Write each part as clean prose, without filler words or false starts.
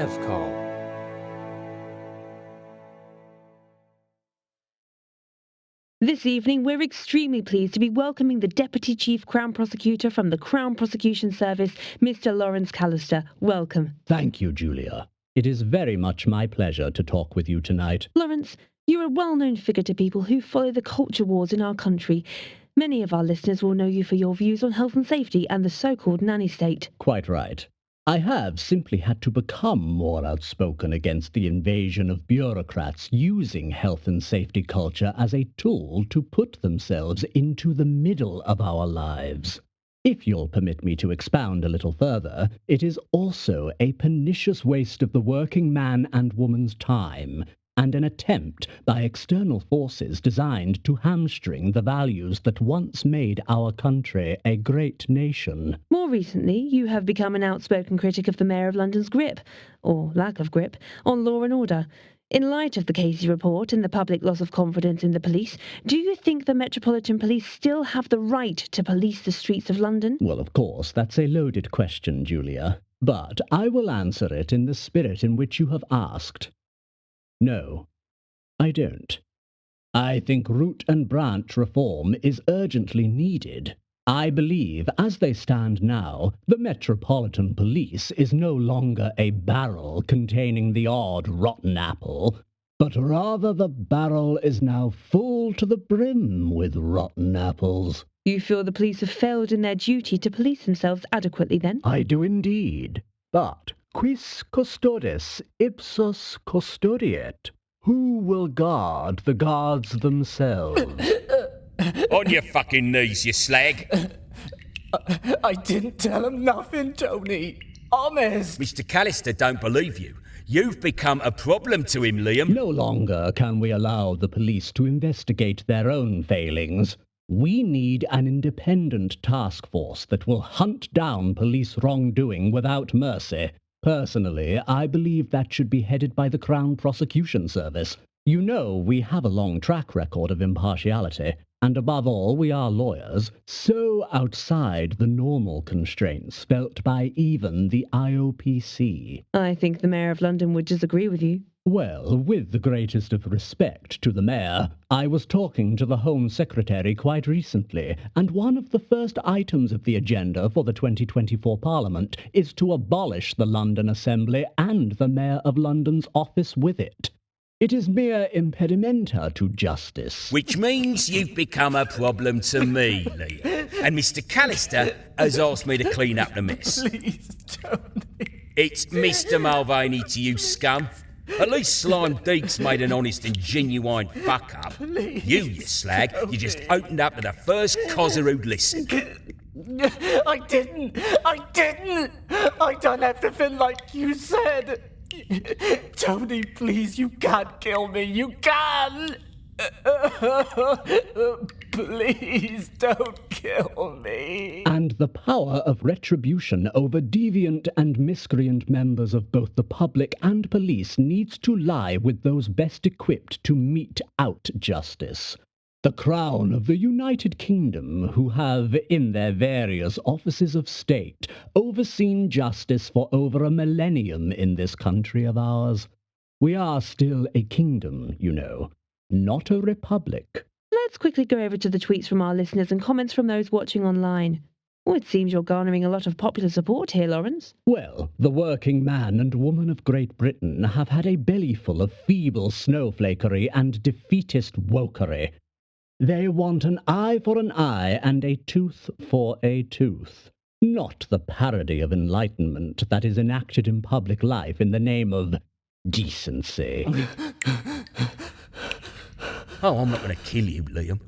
Evcol. This evening, we're extremely pleased to be welcoming the Deputy Chief Crown Prosecutor from the Crown Prosecution Service, Mr. Lawrence Callister. Welcome. Thank you, Julia. It is very much my pleasure to talk with you tonight. Lawrence, you're a well-known figure to people who follow the culture wars in our country. Many of our listeners will know you for your views on health and safety and the so-called nanny state. Quite right. I have simply had to become more outspoken against the invasion of bureaucrats using health and safety culture as a tool to put themselves into the middle of our lives. If you'll permit me to expound a little further, it is also a pernicious waste of the working man and woman's time, and an attempt by external forces designed to hamstring the values that once made our country a great nation. More recently, you have become an outspoken critic of the Mayor of London's grip, or lack of grip, on law and order. In light of the Casey report and the public loss of confidence in the police, do you think the Metropolitan Police still have the right to police the streets of London? Well, of course, that's a loaded question, Julia, but I will answer it in the spirit in which you have asked. No, I don't. I think root and branch reform is urgently needed. I believe, as they stand now, the Metropolitan Police is no longer a barrel containing the odd rotten apple, but rather the barrel is now full to the brim with rotten apples. You feel the police have failed in their duty to police themselves adequately, then? I do indeed. But quis custodes ipsos custodiet? Who will guard the guards themselves? On your fucking knees, you slag. I didn't tell him nothing, Tony. Honest. Mr. Callister don't believe you. You've become a problem to him, Liam. No longer can we allow the police to investigate their own failings. We need an independent task force that will hunt down police wrongdoing without mercy. Personally, I believe that should be headed by the Crown Prosecution Service. You know, we have a long track record of impartiality, and above all, we are lawyers, so outside the normal constraints felt by even the IOPC. I think the Mayor of London would disagree with you. Well, with the greatest of respect to the Mayor, I was talking to the Home Secretary quite recently, and one of the first items of the agenda for the 2024 Parliament is to abolish the London Assembly and the Mayor of London's office with it. It is mere impedimenta to justice. Which means you've become a problem to me, Liam. And Mr. Callister has asked me to clean up the mess. Please, Tony. It's Mr. Mulvaney to you, scum. At least Slime Deek's made an honest and genuine fuck-up. Please, you slag, Tony. you just opened up to the first cozzer who'd listen. I didn't. I done everything like you said. Tony, please, you can't kill me. You can't. Please don't kill me. And the power of retribution over deviant and miscreant members of both the public and police needs to lie with those best equipped to mete out justice. The Crown of the United Kingdom, who have, in their various offices of state, overseen justice for over a millennium in this country of ours. We are still a kingdom, you know, not a republic. Let's quickly go over to the tweets from our listeners and comments from those watching online. Oh, it seems you're garnering a lot of popular support here, Lawrence. Well, the working man and woman of Great Britain have had a bellyful of feeble snowflakery and defeatist wokery. They want an eye for an eye and a tooth for a tooth. Not the parody of enlightenment that is enacted in public life in the name of decency. Oh, I'm not going to kill you, Liam.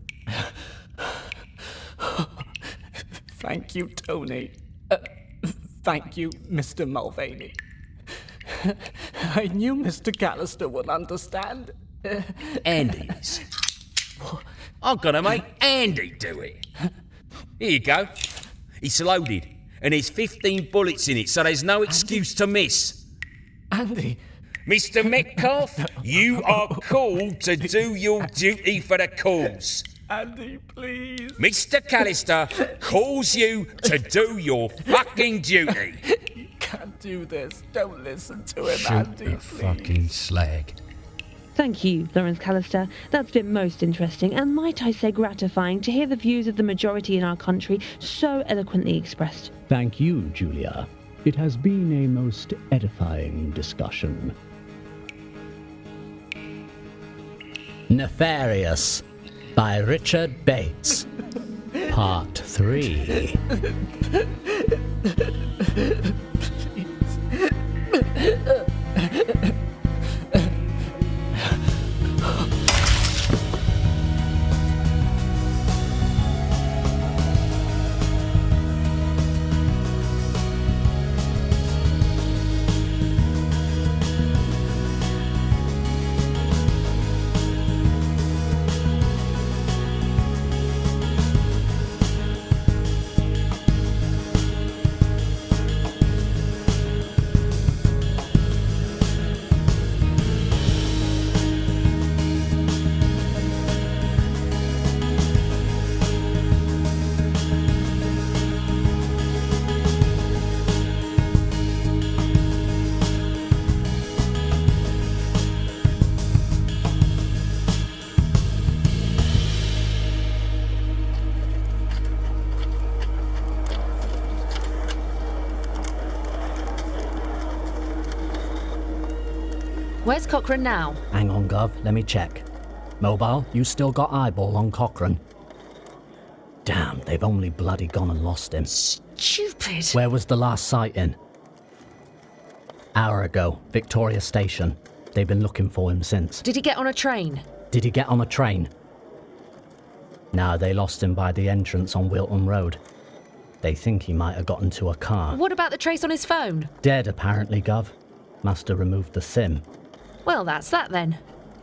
Thank you, Tony. Thank you, Mr. Mulvaney. I knew Mr. Callister would understand. Andy is. I'm going to make Andy do it. Here you go. It's loaded, and there's 15 bullets in it, so there's no excuse to miss. Andy. Mr. Metcalf, you are called to do your duty for the cause. Andy, please. Mr. Callister calls you to do your fucking duty. You can't do this. Don't listen to him, Shoot Andy, the please. fucking slag. Thank you, Lawrence Callister. That's been most interesting, and might I say gratifying, to hear the views of the majority in our country so eloquently expressed. Thank you, Julia. It has been a most edifying discussion. Nefarious by Richard Bates. Part 3. Where's Cochrane now? Hang on, Gov, let me check. Mobile, you still got eyeball on Cochrane? Damn, they've only bloody gone and lost him. Stupid. Where was the last sighting? Hour ago, Victoria Station. They've been looking for him since. Did he get on a train? Did he get on a train? No, they lost him by the entrance on Wilton Road. They think he might have gotten to a car. What about the trace on his phone? Dead, apparently, Gov. Must have removed the SIM. Well, that's that then.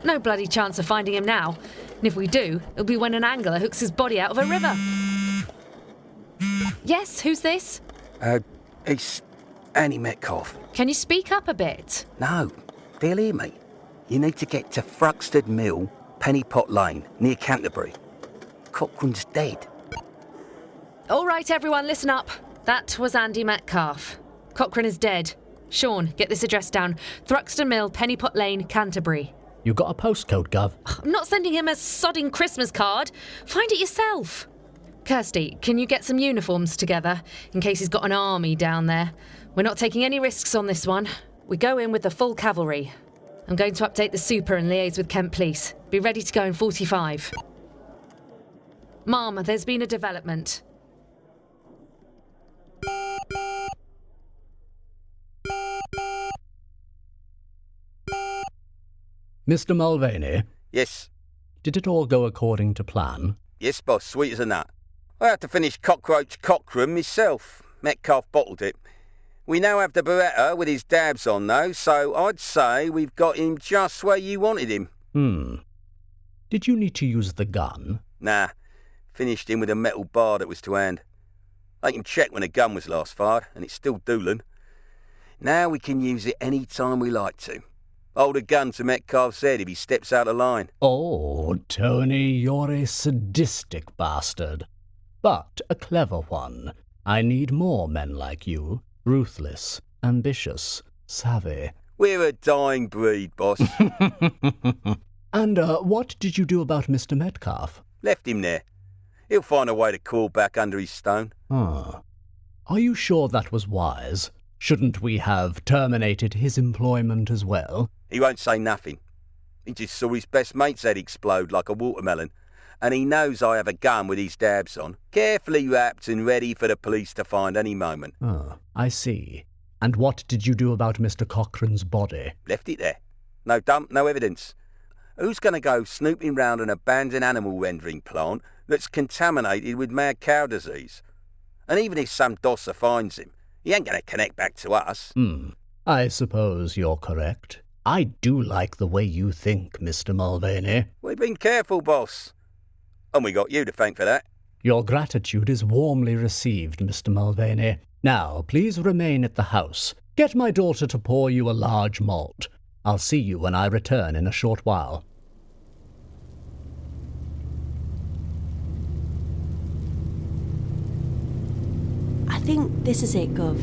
No bloody chance of finding him now. And if we do, it'll be when an angler hooks his body out of a river. Yes, who's this? It's Annie Metcalf. Can you speak up a bit? No, they'll hear me. You need to get to Thruxted Mill, Pennypot Lane, near Canterbury. Cochrane's dead. All right, everyone, listen up. That was Andy Metcalf. Cochrane is dead. Sean, get this address down. Thruxton Mill, Pennypot Lane, Canterbury. You got a postcode, Gov? I'm not sending him a sodding Christmas card. Find it yourself. Kirsty, can you get some uniforms together, in case he's got an army down there? We're not taking any risks on this one. We go in with the full cavalry. I'm going to update the super and liaise with Kent Police. Be ready to go in 45. Ma'am, there's been a development. Mr. Mulvaney, Yes. did it all go according to plan? Yes, boss, sweet as a nut. I had to finish Cockroach Cochrane myself. Metcalf bottled it. We now have the Beretta with his dabs on, though, so I'd say we've got him just where you wanted him. Did you need to use the gun? Nah, finished him with a metal bar that was to hand. They can check when a gun was last fired, and it's still dooling. Now we can use it any time we like to. Hold a gun to Metcalf's head if he steps out of line. Oh, Tony, you're a sadistic bastard. But a clever one. I need more men like you. Ruthless, ambitious, savvy. We're a dying breed, boss. And what did you do about Mr. Metcalf? Left him there. He'll find a way to crawl back under his stone. Are you sure that was wise? Shouldn't we have terminated his employment as well? He won't say nothing. He just saw his best mate's head explode like a watermelon, and he knows I have a gun with his dabs on, carefully wrapped and ready for the police to find any moment. Oh, I see. And what did you do about Mr. Cochrane's body? Left it there. No dump, no evidence. Who's going to go snooping round an abandoned animal rendering plant that's contaminated with mad cow disease? And even if some dosser finds him, he ain't going to connect back to us. I suppose you're correct. I do like the way you think, Mr. Mulvaney. We've been careful, boss. And we got you to thank for that. Your gratitude is warmly received, Mr. Mulvaney. Now, please remain at the house. Get my daughter to pour you a large malt. I'll see you when I return in a short while. I think this is it, Gov.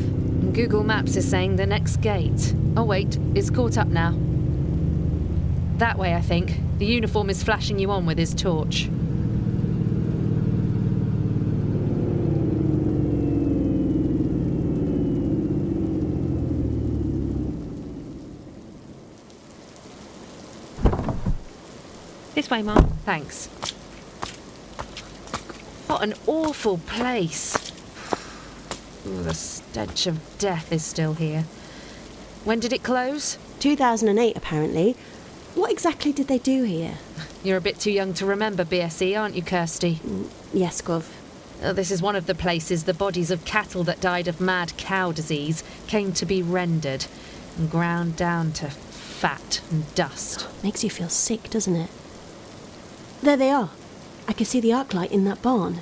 Google Maps is saying the next gate. Oh wait, it's caught up now. That way, I think. The uniform is flashing you on with his torch. This way, Mom. Thanks. What an awful place. Ooh, the stench of death is still here. When did it close? 2008, apparently. What exactly did they do here? You're a bit too young to remember BSE, aren't you, Kirsty? Yes, Gov. This is one of the places the bodies of cattle that died of mad cow disease came to be rendered and ground down to fat and dust. Makes you feel sick, doesn't it? There they are. I can see the arc light in that barn.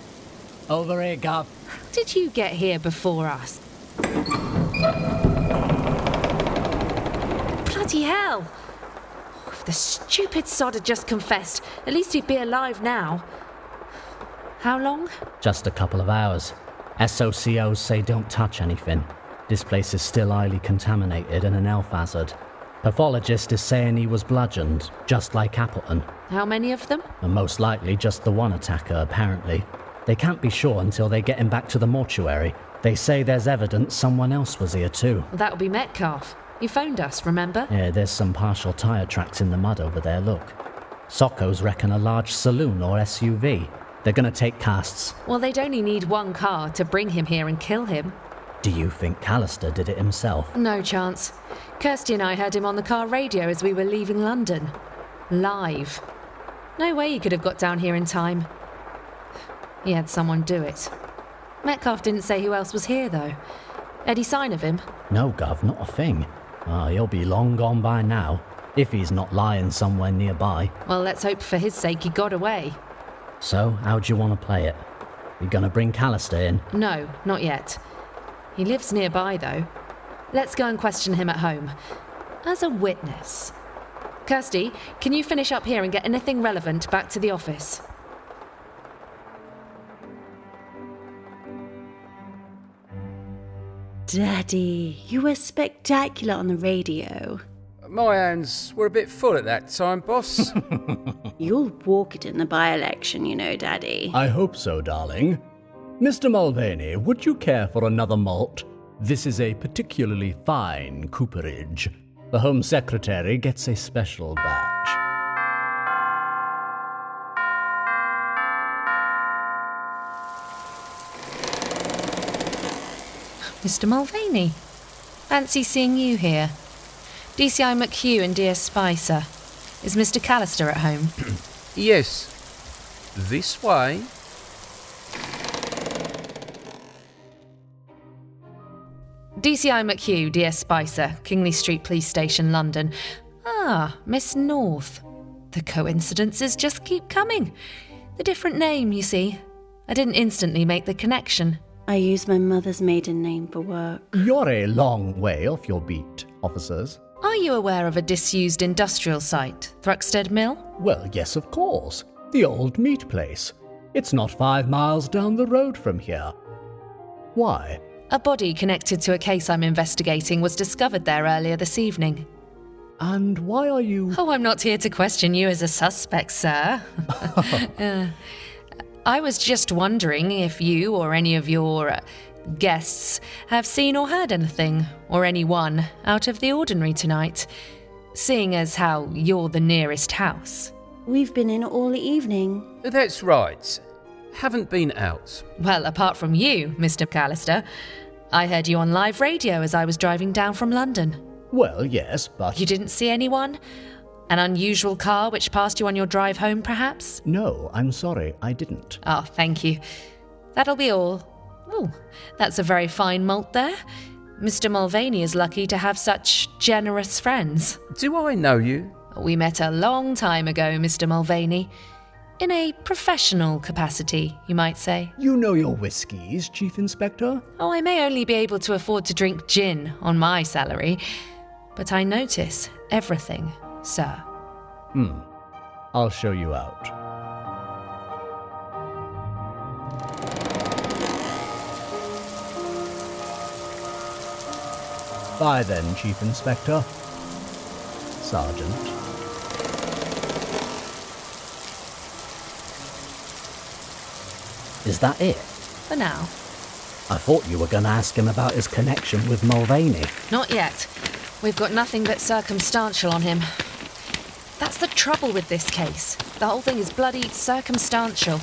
Over here, Gov. How did you get here before us? Bloody hell! If the stupid sod had just confessed, at least he'd be alive now. How long? Just a couple of hours. SOCOs say don't touch anything. This place is still highly contaminated and an health hazard. Pathologist is saying he was bludgeoned, just like Appleton. How many of them? And most likely just the one attacker, apparently. They can't be sure until they get him back to the mortuary. They say there's evidence someone else was here too. That'll be Metcalf. You phoned us, remember? Yeah, there's some partial tyre tracks in the mud over there, look. Socos reckon a large saloon or SUV. They're gonna take casts. Well, they'd only need one car to bring him here and kill him. Do you think Callister did it himself? No chance. Kirsty and I heard him on the car radio as we were leaving London. Live. No way he could have got down here in time. He had someone do it. Metcalf didn't say who else was here, though. Any sign of him? No, Gov, not a thing. He'll be long gone by now, if he's not lying somewhere nearby. Well, let's hope for his sake he got away. So, how do you want to play it? You gonna bring Callister in? No, not yet. He lives nearby, though. Let's go and question him at home. As a witness. Kirsty, can you finish up here and get anything relevant back to the office? Daddy, you were spectacular on the radio. My hands were a bit full at that time, boss. You'll walk it in the by-election, you know, Daddy. I hope so, darling. Mr. Mulvaney, would you care for another malt? This is a particularly fine cooperage. The Home Secretary gets a special batch. Mr. Mulvaney. Fancy seeing you here. DCI McHugh and DS Spicer. Is Mr. Callister at home? Yes. This way. DCI McHugh, DS Spicer, Kingley Street Police Station, London. Ah, Miss North. The coincidences just keep coming. The different name, you see. I didn't instantly make the connection. I use my mother's maiden name for work. You're a long way off your beat, officers. Are you aware of a disused industrial site, Thruxted Mill? Well, yes, of course. The old meat place. It's not 5 miles down the road from here. Why? A body connected to a case I'm investigating was discovered there earlier this evening. And why are you... Oh, I'm not here to question you as a suspect, sir. I was just wondering if you or any of your guests have seen or heard anything, or anyone, out of the ordinary tonight, seeing as how you're the nearest house. We've been in all the evening. That's right. Haven't been out. Well, apart from you, Mr. Callister, I heard you on live radio as I was driving down from London. Well, yes, but... You didn't see anyone? An unusual car which passed you on your drive home, perhaps? No, I'm sorry, I didn't. Oh, thank you. That'll be all. Oh, that's a very fine malt there. Mr. Mulvaney is lucky to have such generous friends. Do I know you? We met a long time ago, Mr. Mulvaney. In a professional capacity, you might say. You know your whiskies, Chief Inspector? Oh, I may only be able to afford to drink gin on my salary, but I notice everything, sir. I'll show you out. Bye then, Chief Inspector. Sergeant. Is that it? For now. I thought you were going to ask him about his connection with Mulvaney. Not yet. We've got nothing but circumstantial on him. That's the trouble with this case. The whole thing is bloody circumstantial.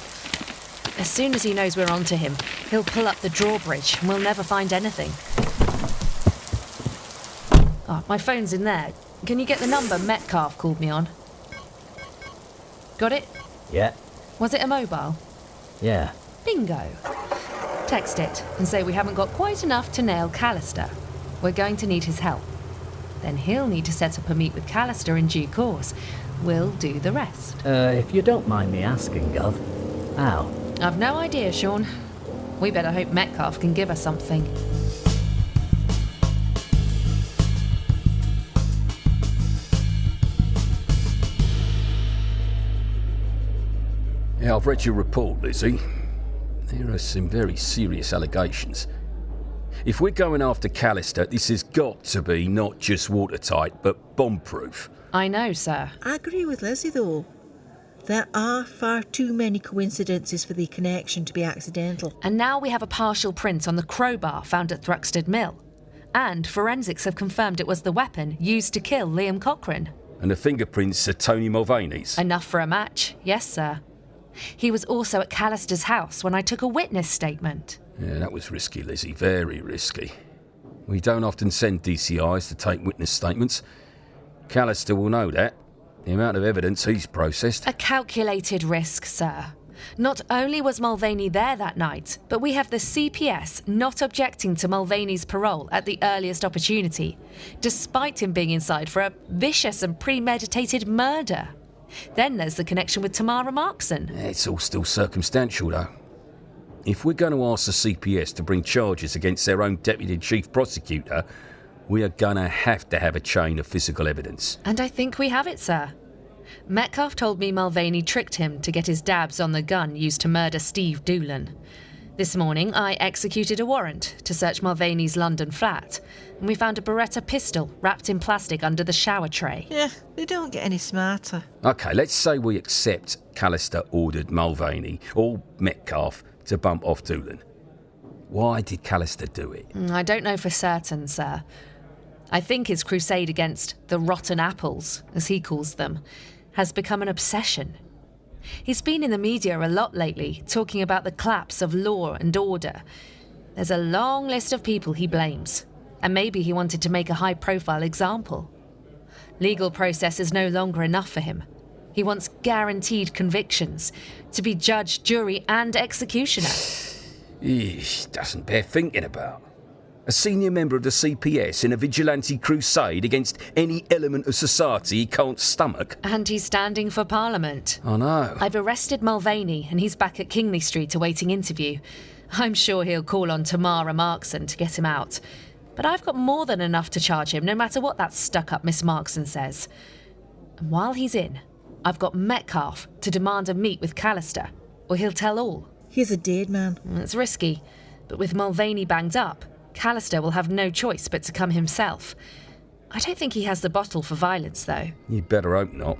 As soon as he knows we're onto him, he'll pull up the drawbridge and we'll never find anything. Oh, my phone's in there. Can you get the number Metcalf called me on? Got it? Yeah. Was it a mobile? Yeah. Bingo. Text it and say we haven't got quite enough to nail Callister. We're going to need his help. Then he'll need to set up a meet with Callister in due course. We'll do the rest. If you don't mind me asking, Gov, how? I've no idea, Sean. We better hope Metcalf can give us something. Yeah, I've read your report, Lizzie. There are some very serious allegations. If we're going after Callister, this has got to be not just watertight, but bomb-proof. I know, sir. I agree with Lizzie, though. There are far too many coincidences for the connection to be accidental. And now we have a partial print on the crowbar found at Thruxted Mill. And forensics have confirmed it was the weapon used to kill Liam Cochrane. And the fingerprints are Tony Mulvaney's. Enough for a match, yes, sir. He was also at Callister's house when I took a witness statement. Yeah, that was risky, Lizzie, very risky. We don't often send DCIs to take witness statements. Callister will know that. The amount of evidence he's processed. A calculated risk, sir. Not only was Mulvaney there that night, but we have the CPS not objecting to Mulvaney's parole at the earliest opportunity, despite him being inside for a vicious and premeditated murder. Then there's the connection with Tamara Markson. It's all still circumstantial, though. If we're going to ask the CPS to bring charges against their own Deputy Chief Prosecutor, we are going to have a chain of physical evidence. And I think we have it, sir. Metcalf told me Mulvaney tricked him to get his dabs on the gun used to murder Steve Doolan. This morning, I executed a warrant to search Mulvaney's London flat, and we found a Beretta pistol wrapped in plastic under the shower tray. Yeah, they don't get any smarter. OK, let's say we accept Callister ordered Mulvaney, or Metcalf, to bump off Doolan. Why did Callister do it? I don't know for certain, sir. I think his crusade against the rotten apples, as he calls them, has become an obsession. He's been in the media a lot lately, talking about the collapse of law and order. There's a long list of people he blames, and maybe he wanted to make a high-profile example. Legal process is no longer enough for him. He wants guaranteed convictions, to be judge, jury, and executioner. Eesh, doesn't bear thinking about. A senior member of the CPS in a vigilante crusade against any element of society he can't stomach. And he's standing for Parliament. I know. I've arrested Mulvaney, and he's back at Kingley Street awaiting interview. I'm sure he'll call on Tamara Markson to get him out. But I've got more than enough to charge him, no matter what that stuck-up Miss Markson says. And while he's in, I've got Metcalf to demand a meet with Callister, or he'll tell all. He's a dead man. It's risky, but with Mulvaney banged up, Callister will have no choice but to come himself. I don't think he has the bottle for violence, though. You'd better hope not.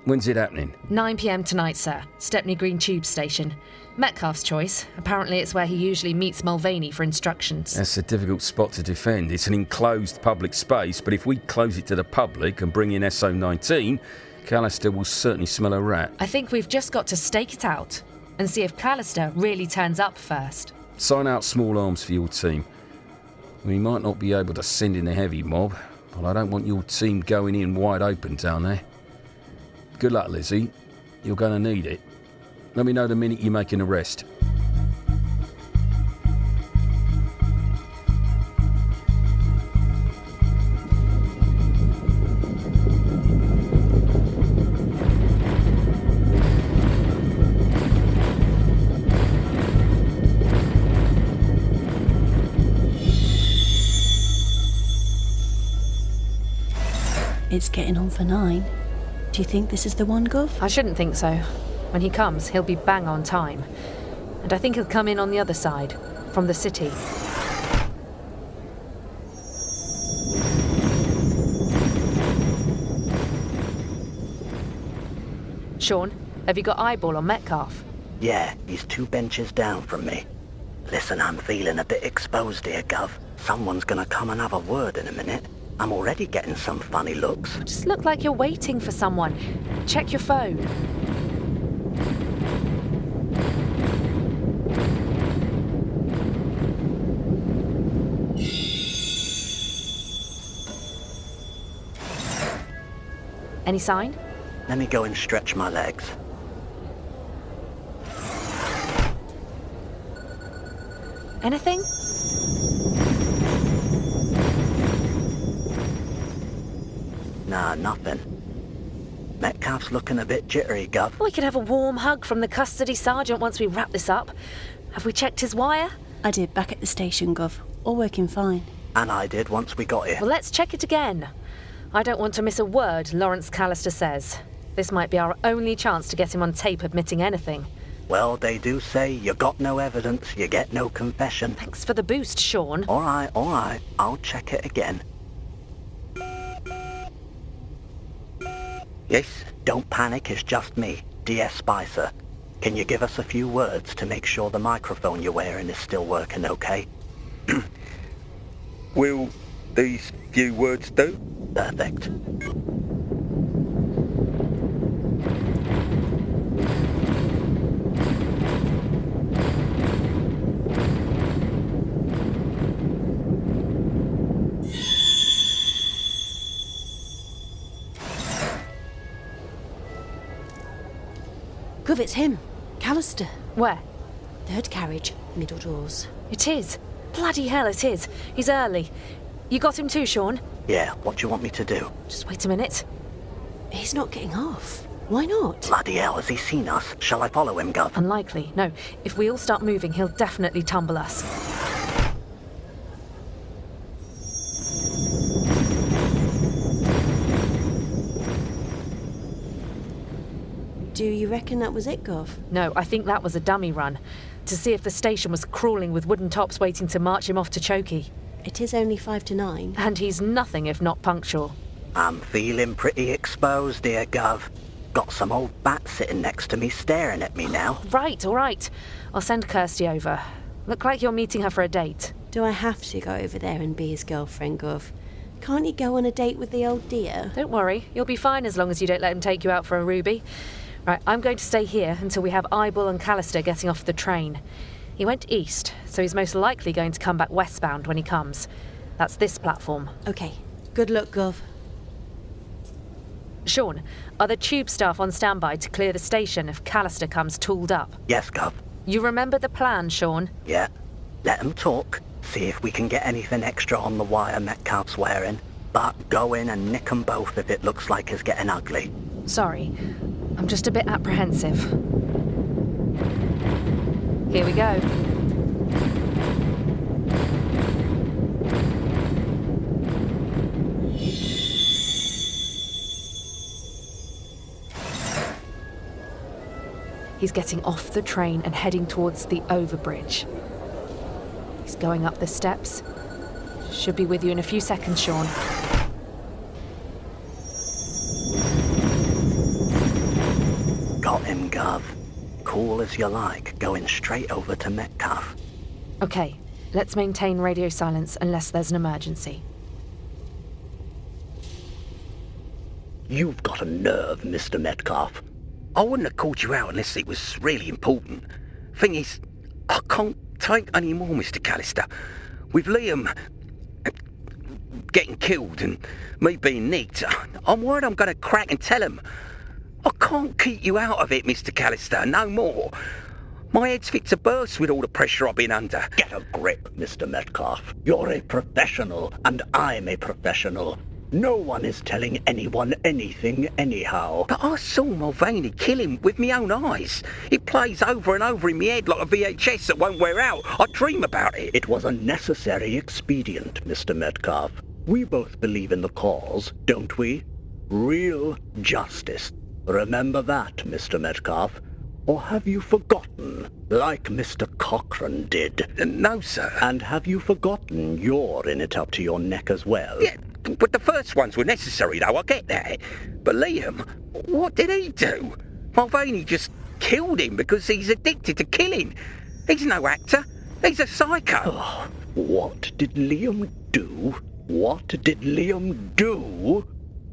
When's it happening? 9 p.m. tonight, sir. Stepney Green Tube Station. Metcalf's choice. Apparently it's where he usually meets Mulvaney for instructions. That's a difficult spot to defend. It's an enclosed public space, but if we close it to the public and bring in SO19, Callister will certainly smell a rat. I think we've just got to stake it out and see if Callister really turns up first. Sign out small arms for your team. We might not be able to send in the heavy mob, but I don't want your team going in wide open down there. Good luck, Lizzie. You're going to need it. Let me know the minute you make an arrest. It's getting on for 9. Do you think this is the one, Gov? I shouldn't think so. When he comes, he'll be bang on time. And I think he'll come in on the other side, from the city. Sean, have you got eyeball on Metcalf? Yeah, he's 2 benches down from me. Listen, I'm feeling a bit exposed here, Gov. Someone's gonna come and have a word in a minute. I'm already getting some funny looks. Just look like you're waiting for someone. Check your phone. Any sign? Let me go and stretch my legs. Anything? Nah, nothing. Metcalf's looking a bit jittery, Gov. We could have a warm hug from the custody sergeant once we wrap this up. Have we checked his wire? I did, back at the station, Gov. All working fine. And I did once we got here. Well, let's check it again. I don't want to miss a word Lawrence Callister says. This might be our only chance to get him on tape admitting anything. Well, they do say you got no evidence, you get no confession. Thanks for the boost, Sean. All right. I'll check it again. Yes? Don't panic, it's just me, DS Spicer. Can you give us a few words to make sure the microphone you're wearing is still working okay? Will these few words do? Perfect. Gov, it's him. Callister. Where? Third carriage, middle doors. It is. Bloody hell, it is. He's early. You got him too, Sean? Yeah, what do you want me to do? Just wait a minute. He's not getting off. Why not? Bloody hell, has he seen us? Shall I follow him, Gov? Unlikely. No, if we all start moving, he'll definitely tumble us. Do you reckon that was it, Gov? No, I think that was a dummy run. To see if the station was crawling with wooden tops waiting to march him off to Chokey. It is only 5 to 9. And he's nothing if not punctual. I'm feeling pretty exposed here, Gov. Got some old bat sitting next to me staring at me now. Right, all right. I'll send Kirsty over. Look like you're meeting her for a date. Do I have to go over there and be his girlfriend, Gov? Can't he go on a date with the old dear? Don't worry, you'll be fine as long as you don't let him take you out for a ruby. Right, I'm going to stay here until we have Eyeball and Callister getting off the train. He went east, so he's most likely going to come back westbound when he comes. That's this platform. Okay. Good luck, Gov. Sean, are the tube staff on standby to clear the station if Callister comes tooled up? Yes, Gov. You remember the plan, Sean? Yeah. Let them talk. See if we can get anything extra on the wire Metcalf's wearing. But go in and nick 'em both if it looks like it's getting ugly. Sorry, I'm just a bit apprehensive. Here we go. He's getting off the train and heading towards the overbridge. He's going up the steps. Should be with you in a few seconds, Sean. Got him, Gov. Cool as you like, going straight over to Metcalf. Okay, let's maintain radio silence unless there's an emergency. You've got a nerve, Mr. Metcalf. I wouldn't have called you out unless it was really important. Thing is, I can't take any more, Mr. Callister. With Liam getting killed and me being nicked, I'm worried I'm going to crack and tell him. I can't keep you out of it, Mr. Callister, no more. My head's fit to burst with all the pressure I've been under. Get a grip, Mr. Metcalf. You're a professional, and I'm a professional. No one is telling anyone anything anyhow. But I saw Mulvaney kill him with my own eyes. It plays over and over in my head like a VHS that won't wear out. I dream about it. It was a necessary expedient, Mr. Metcalf. We both believe in the cause, don't we? Real justice. Remember that, Mr. Metcalf. Or have you forgotten, like Mr. Cochrane did? No, sir. And have you forgotten you're in it up to your neck as well? Yeah, but the first ones were necessary, though, I get that. But Liam, what did he do? Mulvaney just killed him because he's addicted to killing. He's no actor. He's a psycho. Oh, what did Liam do? What did Liam do?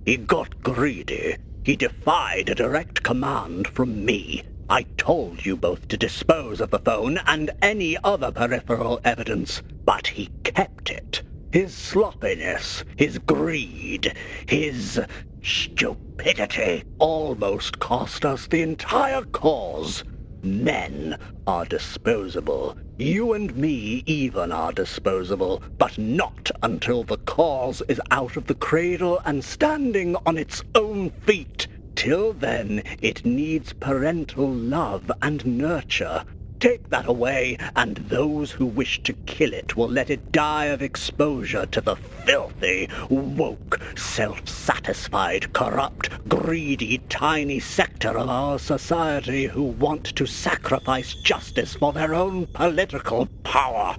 He got greedy. He defied a direct command from me. I told you both to dispose of the phone and any other peripheral evidence, but he kept it. His sloppiness, his greed, his stupidity almost cost us the entire cause. Men are disposable. You and me even are disposable, but not until the cause is out of the cradle and standing on its own feet. Till then, it needs parental love and nurture. Take that away, and those who wish to kill it will let it die of exposure to the filthy, woke, self-satisfied, corrupt, greedy, tiny sector of our society who want to sacrifice justice for their own political power.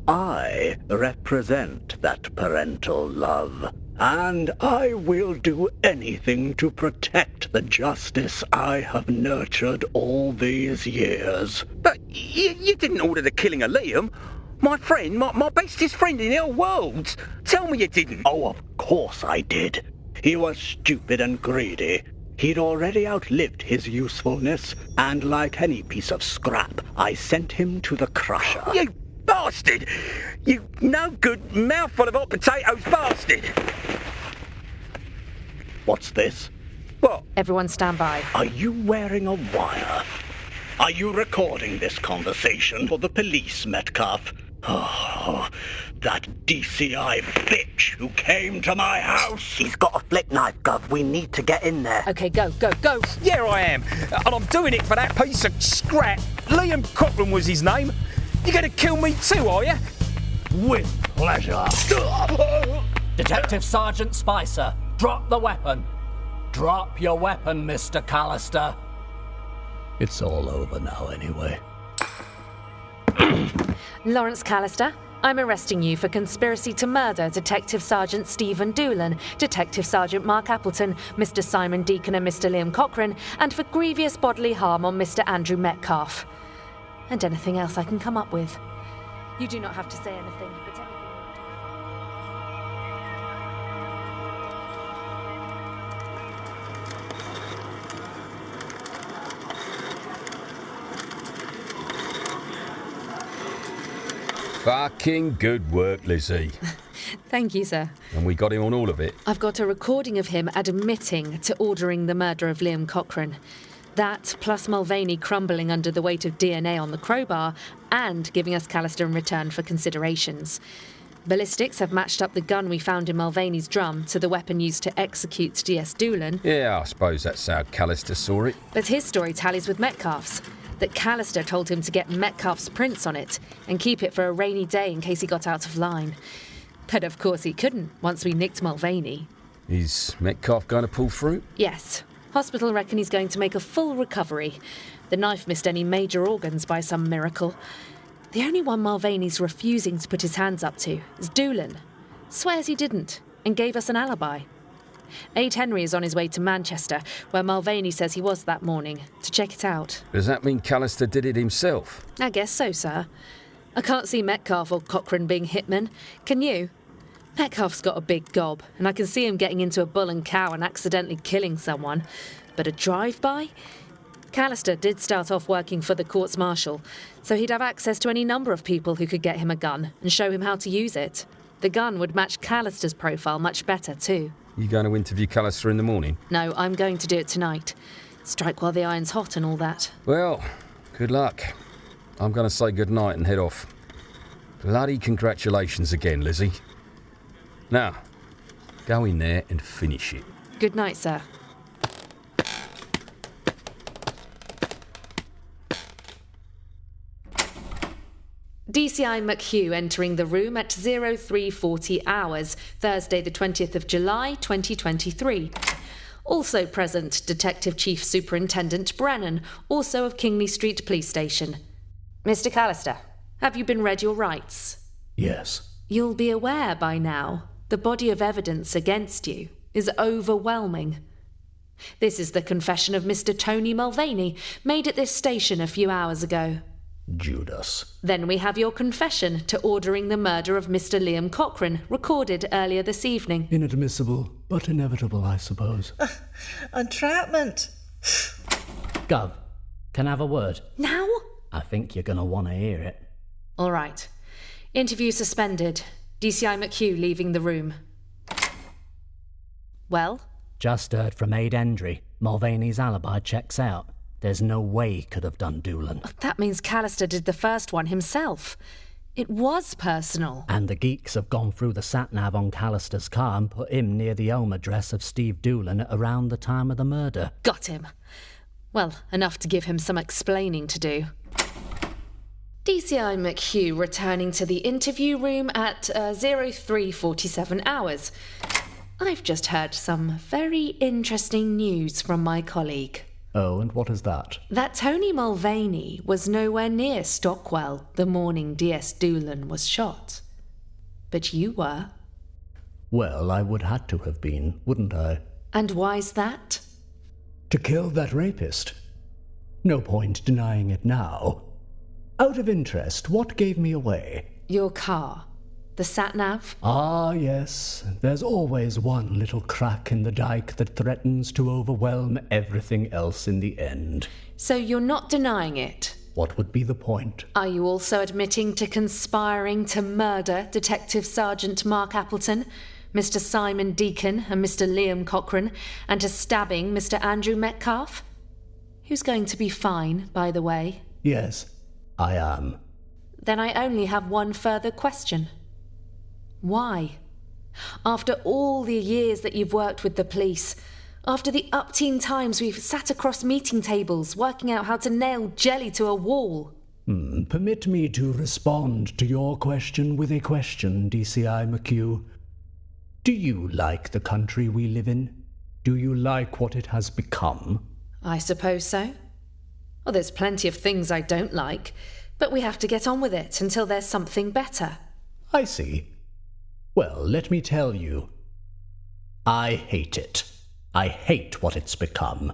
I represent that parental love, and I will do anything to protect the justice I have nurtured all these years. But you didn't order the killing of Liam. My friend, my bestest friend in all worlds. Tell me you didn't. Oh, of course I did. He was stupid and greedy. He'd already outlived his usefulness, and like any piece of scrap, I sent him to the crusher. You bastard! You no-good, mouthful of hot potatoes bastard! What's this? What? Everyone stand by. Are you wearing a wire? Are you recording this conversation for the police, Metcalf? Oh, that DCI bitch who came to my house. He's got a flick knife, Gov. We need to get in there. Okay, go. Yeah, I am. And I'm doing it for that piece of scrap. Liam Cochrane was his name. You're going to kill me too, are you? With pleasure. Detective Sergeant Spicer, drop the weapon. Drop your weapon, Mr. Callister. It's all over now anyway. Lawrence Callister, I'm arresting you for conspiracy to murder Detective Sergeant Stephen Doolan, Detective Sergeant Mark Appleton, Mr. Simon Deacon and Mr. Liam Cochrane, and for grievous bodily harm on Mr. Andrew Metcalf. And anything else I can come up with. You do not have to say anything, but anything... Fucking good work, Lizzie. Thank you, sir. And we got him on all of it. I've got a recording of him admitting to ordering the murder of Liam Cochrane. That, plus Mulvaney crumbling under the weight of DNA on the crowbar and giving us Callister in return for considerations. Ballistics have matched up the gun we found in Mulvaney's drum to the weapon used to execute DS Doolan. Yeah, I suppose that's how Callister saw it. But his story tallies with Metcalf's. That Callister told him to get Metcalf's prints on it and keep it for a rainy day in case he got out of line. But of course he couldn't once we nicked Mulvaney. Is Metcalf going to pull through? Yes. Hospital reckon he's going to make a full recovery. The knife missed any major organs by some miracle. The only one Mulvaney's refusing to put his hands up to is Doolan. Swears he didn't and gave us an alibi. Aid Henry is on his way to Manchester, where Mulvaney says he was that morning, to check it out. Does that mean Callister did it himself? I guess so, sir. I can't see Metcalf or Cochrane being hitmen. Can you? Metcalf's got a big gob, and I can see him getting into a bull and cow and accidentally killing someone. But a drive-by? Callister did start off working for the courts-martial, so he'd have access to any number of people who could get him a gun and show him how to use it. The gun would match Callister's profile much better, too. You going to interview Callister in the morning? No, I'm going to do it tonight. Strike while the iron's hot and all that. Well, good luck. I'm going to say good night and head off. Bloody congratulations again, Lizzie. Now, go in there and finish it. Good night, sir. DCI McHugh entering the room at 0340 hours, Thursday the 20th of July, 2023. Also present, Detective Chief Superintendent Brennan, also of Kingley Street Police Station. Mr. Callister, have you been read your rights? Yes. You'll be aware by now the body of evidence against you is overwhelming. This is the confession of Mr. Tony Mulvaney, made at this station a few hours ago. Judas. Then we have your confession to ordering the murder of Mr. Liam Cochrane, recorded earlier this evening. Inadmissible, but inevitable, I suppose. Entrapment. Gov, can I have a word? Now? I think you're going to want to hear it. All right. Interview suspended. DCI McHugh leaving the room. Well? Just heard from Aid Hendry. Mulvaney's alibi checks out. There's no way he could have done Doolan. That means Callister did the first one himself. It was personal. And the geeks have gone through the sat-nav on Callister's car and put him near the home address of Steve Doolan at around the time of the murder. Got him. Well, enough to give him some explaining to do. DCI McHugh returning to the interview room at 03:47 hours. I've just heard some very interesting news from my colleague. Oh, and what is that? That Tony Mulvaney was nowhere near Stockwell the morning DS Doolan was shot. But you were. Well, I would had to have been, wouldn't I? And why's that? To kill that rapist. No point denying it now. Out of interest, what gave me away? Your car. The sat-nav? Ah, yes. There's always one little crack in the dike that threatens to overwhelm everything else in the end. So you're not denying it? What would be the point? Are you also admitting to conspiring to murder Detective Sergeant Mark Appleton, Mr. Simon Deacon and Mr. Liam Cochrane, and to stabbing Mr. Andrew Metcalfe? Who's going to be fine, by the way? Yes, I am. Then I only have one further question. Why? After all the years that you've worked with the police, after the upteen times we've sat across meeting tables working out how to nail jelly to a wall. Permit me to respond to your question with a question, DCI McHugh. Do you like the country we live in? Do you like what it has become? I suppose so. Well, there's plenty of things I don't like, but we have to get on with it until there's something better. I see. Well, let me tell you. I hate it. I hate what it's become.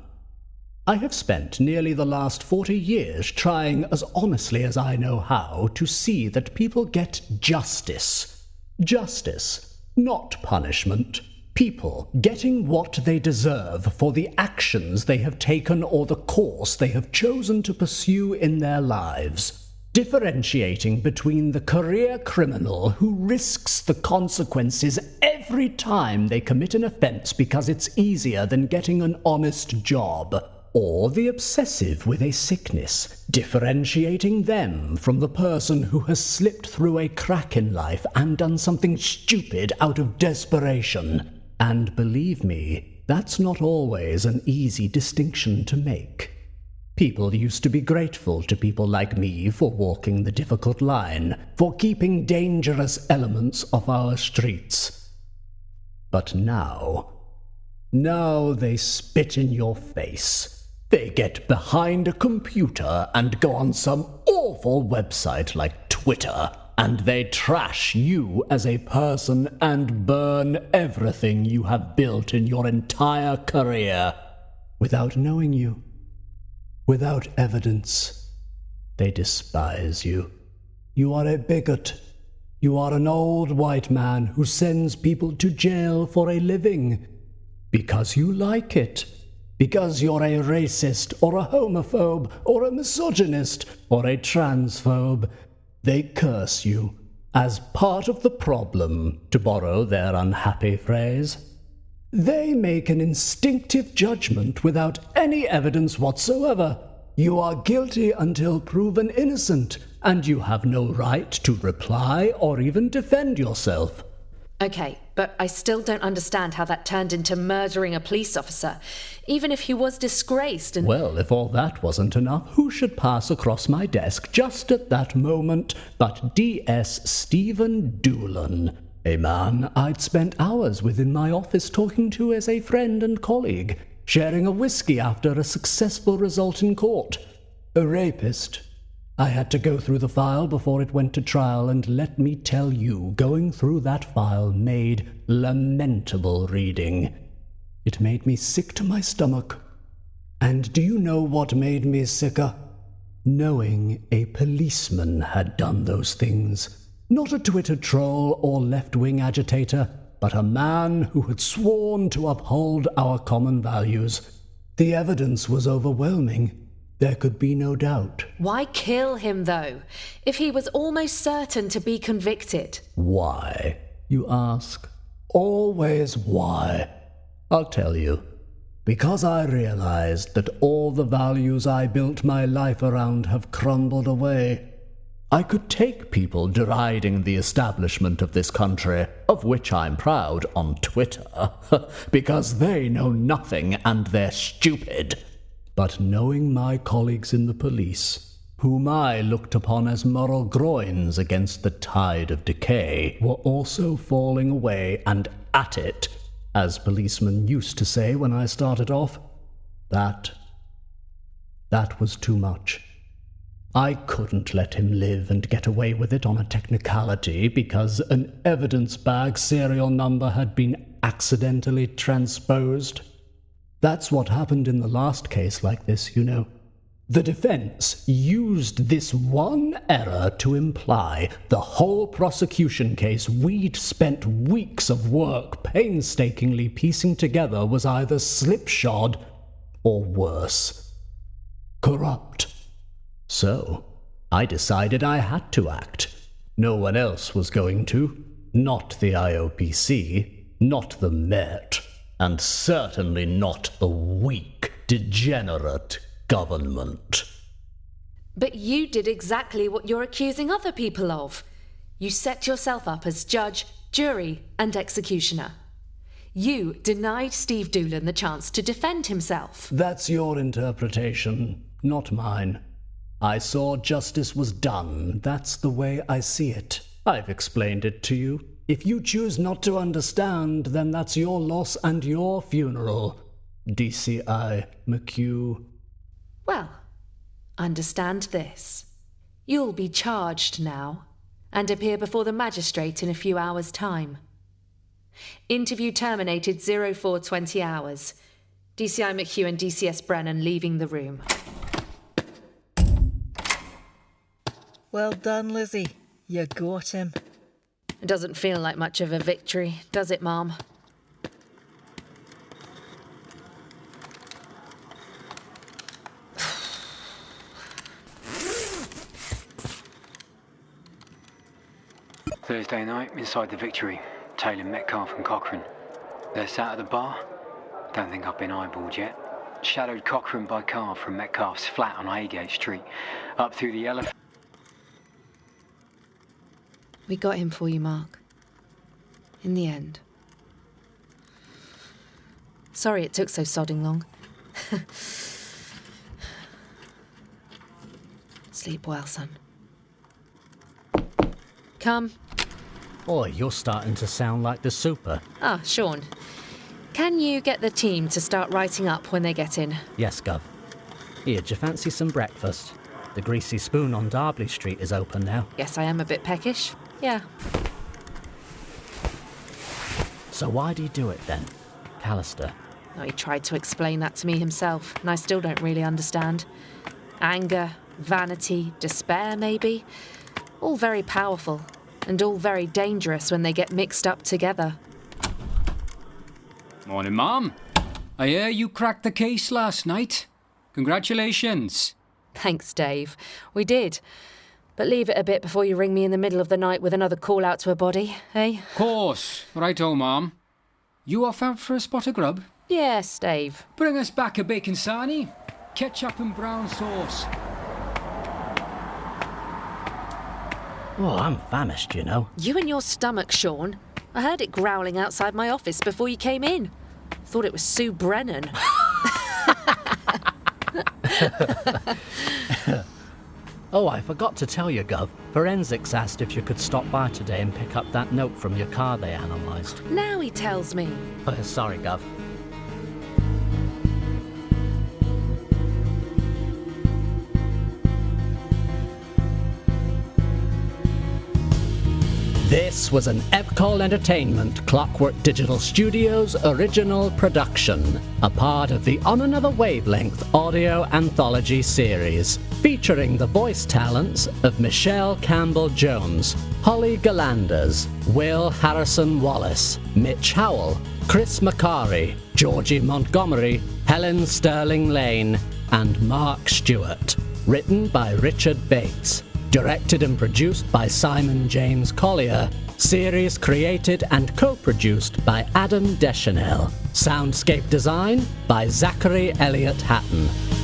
I have spent nearly the last 40 years trying as honestly as I know how to see that people get justice. Justice, not punishment. People getting what they deserve for the actions they have taken or the course they have chosen to pursue in their lives. Differentiating between the career criminal who risks the consequences every time they commit an offence because it's easier than getting an honest job, or the obsessive with a sickness, differentiating them from the person who has slipped through a crack in life and done something stupid out of desperation. And believe me, that's not always an easy distinction to make. People used to be grateful to people like me for walking the difficult line, for keeping dangerous elements off our streets. But now they spit in your face. They get behind a computer and go on some awful website like Twitter, and they trash you as a person and burn everything you have built in your entire career without knowing you. Without evidence. They despise you. You are a bigot. You are an old white man who sends people to jail for a living. Because you like it. Because you're a racist, or a homophobe, or a misogynist, or a transphobe. They curse you as part of the problem, to borrow their unhappy phrase. They make an instinctive judgment without any evidence whatsoever. You are guilty until proven innocent, and you have no right to reply or even defend yourself. Okay, but I still don't understand how that turned into murdering a police officer, even if he was disgraced and— Well, if all that wasn't enough, who should pass across my desk just at that moment but DS Stephen Doolan, a man I'd spent hours with in my office talking to as a friend and colleague, sharing a whiskey after a successful result in court. A rapist. I had to go through the file before it went to trial, and let me tell you, going through that file made lamentable reading. It made me sick to my stomach. And do you know what made me sicker? Knowing a policeman had done those things. Not a Twitter troll or left-wing agitator, but a man who had sworn to uphold our common values. The evidence was overwhelming. There could be no doubt. Why kill him, though, if he was almost certain to be convicted? Why, you ask? Always why? I'll tell you. Because I realized that all the values I built my life around have crumbled away. I could take people deriding the establishment of this country, of which I'm proud, on Twitter, because they know nothing and they're stupid. But knowing my colleagues in the police, whom I looked upon as moral groins against the tide of decay, were also falling away and at it, as policemen used to say when I started off, that was too much. I couldn't let him live and get away with it on a technicality because an evidence bag serial number had been accidentally transposed. That's what happened in the last case like this, you know. The defense used this one error to imply the whole prosecution case we'd spent weeks of work painstakingly piecing together was either slipshod or worse, corrupt. So, I decided I had to act. No one else was going to. Not the IOPC, not the Met, and certainly not the weak, degenerate government. But you did exactly what you're accusing other people of. You set yourself up as judge, jury, and executioner. You denied Steve Doolan the chance to defend himself. That's your interpretation, not mine. I saw justice was done. That's the way I see it. I've explained it to you. If you choose not to understand, then that's your loss and your funeral. DCI McHugh. Well, understand this. You'll be charged now and appear before the magistrate in a few hours' time. Interview terminated 0420 hours. DCI McHugh and DCS Brennan leaving the room. Well done, Lizzie. You got him. It doesn't feel like much of a victory, does it, Mom? Thursday night, inside the Victory, tailing Metcalfe and Cochrane. They're sat at the bar. Don't think I've been eyeballed yet. Shadowed Cochrane by car from Metcalfe's flat on Haygate Street, up through the elephant. We got him for you, Mark. In the end. Sorry it took so sodding long. Sleep well, son. Come. Boy, you're starting to sound like the super. Ah, Sean. Can you get the team to start writing up when they get in? Yes, Gov. Here, do you fancy some breakfast? The Greasy Spoon on Darby Street is open now. Guess I am a bit peckish. Yeah. So why do you do it then, Callister? Oh, he tried to explain that to me himself, and I still don't really understand. Anger, vanity, despair, maybe. All very powerful, and all very dangerous when they get mixed up together. Morning, Mom. I hear you cracked the case last night. Congratulations. Thanks, Dave. We did. But leave it a bit before you ring me in the middle of the night with another call out to a body, eh? Course. Righto, Mom. You off out for a spot of grub? Yes, Dave. Bring us back a bacon sarnie, ketchup and brown sauce. Oh, I'm famished, you know. You and your stomach, Sean. I heard it growling outside my office before you came in. Thought it was Sue Brennan. Oh, I forgot to tell you, Gov. Forensics asked if you could stop by today and pick up that note from your car they analysed. Now he tells me. Sorry, Gov. This was an Evcol Entertainment Clockwork Digital Studios original production, a part of the On Another Wavelength audio anthology series, featuring the voice talents of Michelle Campbell-Jones, Holly Gillanders, Will Harrison-Wallace, Mitch Howell, Chris Machari, Georgie Montgomery, Helen Stirling-Lane, and Mark Stewart. Written by Richard Bates. Directed and produced by Simon James Collier. Series created and co-produced by Adam Dechanel. Soundscape design by Zachary Elliott-Hatton.